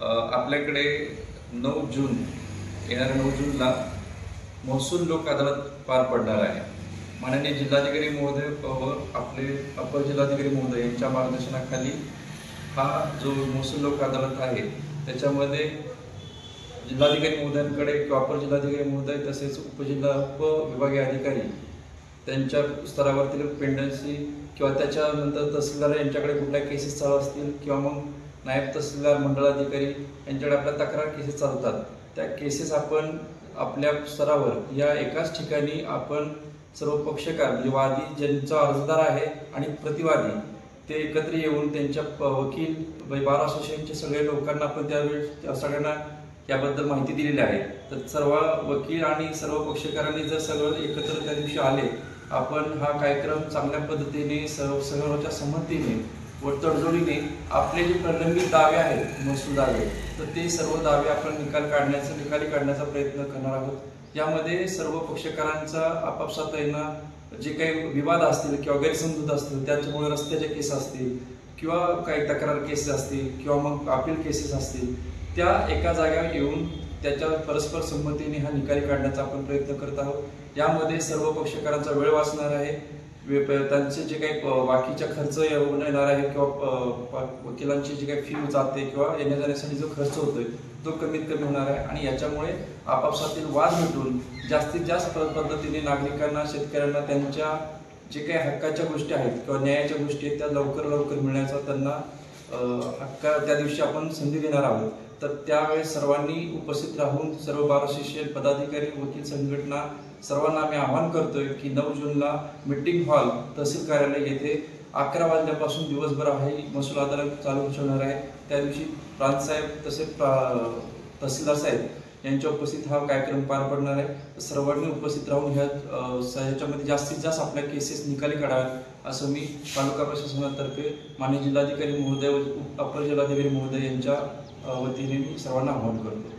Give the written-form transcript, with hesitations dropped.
आपल्याकडे 9 जून येणाऱ्या 9 जूनला महसूल लोक अदालत पार पडणार आहे। माननीय जिल्हाधिकारी महोदय व आपले अपर जिल्हाधिकारी महोदय यांच्या मार्गदर्शनाखाली हा जो महसूल लोक अदालत आहे त्याच्यामध्ये जिल्हाधिकारी महोदयांकडे किंवा अपर जिल्हाधिकारी महोदय तसेच उपविभागीय अधिकारी त्यांच्या स्तरावरतील पेंडन्सी किंवा त्याच्यानंतर तहसीलदार यांच्याकडे कुठल्या केसेस चालू असतील किंवा मग नायब तहसीलदार मंडळाधिकारी यांच्याकडे आपल्या तक्रार केसेस चालतात, त्या केसेस आपण आपल्या स्तरावर या एकाच ठिकाणी आपण सर्व पक्षकार म्हणजे वादी ज्यांचा अर्जदार आहे आणि प्रतिवादी ते एकत्र येऊन त्यांच्या वकील बार असोसिएशनचे सगळे लोकांना आपण त्यावेळेस सगळ्यांना याबद्दल माहिती दिलेली आहे। तर सर्व वकील आणि सर्व पक्षकारांनी जर सगळं एकत्र त्या दिवशी आले, आपण हा कार्यक्रम चांगल्या पद्धतीने सर्वांच्या संमतीने व तडजोडीने आपले जे प्रलंबित दावे आहेत महसूल दावे तर ते सर्व दावे आपण निकाली काढण्याचा प्रयत्न करणार आहोत। यामध्ये सर्व पक्षकारांचा आपापसात येणं जे काही विवाद असतील किंवा गैरसमजूत असतील त्याच्यामुळे रस्त्याचे केस असतील किंवा काही तक्रार केसेस असतील किंवा मग अपील केसेस असतील त्या एका जागेवर येऊन त्याच्या परस्पर संमतीने हा निकाली काढण्याचा आपण प्रयत्न करत आहोत। यामध्ये सर्व पक्षकारांचा वेळ वाचणार आहे, त्यांचे जे काही बाकीचा खर्च येणार आहे किंवा वकिलांची जी काही फी जाते किंवा येण्या जाण्यासाठी जो खर्च होतोय तो कमीत कमी होणार आहे आणि याच्यामुळे आपापसातील वाद मिटून जास्तीत जास्त पद्धतीने नागरिकांना शेतकऱ्यांना त्यांच्या जे काही हक्काच्या गोष्टी आहेत किंवा न्यायाच्या गोष्टी आहेत त्या लवकर मिळण्याचा त्यांना हक्क त्या दिवशी आपण संधी देणार आहोत। तर त्यावेळेस सर्वांनी उपस्थित राहून सर्व बार असोसिएशन पदाधिकारी वकील संघटना सर्वांना आम्ही आवाहन करतोय की 9 जूनला मीटिंग हॉल तहसील कार्यालय येथे 11 वाजल्यापासून दिवसभर ही महसूल अदालत चालू होणार आहे। त्या दिवशी प्रांतसाहेब तसेच तहसीलदार साहेब यांच्या उपस्थित हा कार्यक्रम पार पडणार आहे। सर्वांनी उपस्थित राहून ह्याच्यामध्ये जास्तीत जास्त आपल्या केसेस निकाली काढाव्यात असं मी तालुका प्रशासनातर्फे माननीय जिल्हाधिकारी महोदय व अपर जिल्हाधिकारी महोदय यांच्या वतीने मी सर्वांना आवाहन करतो।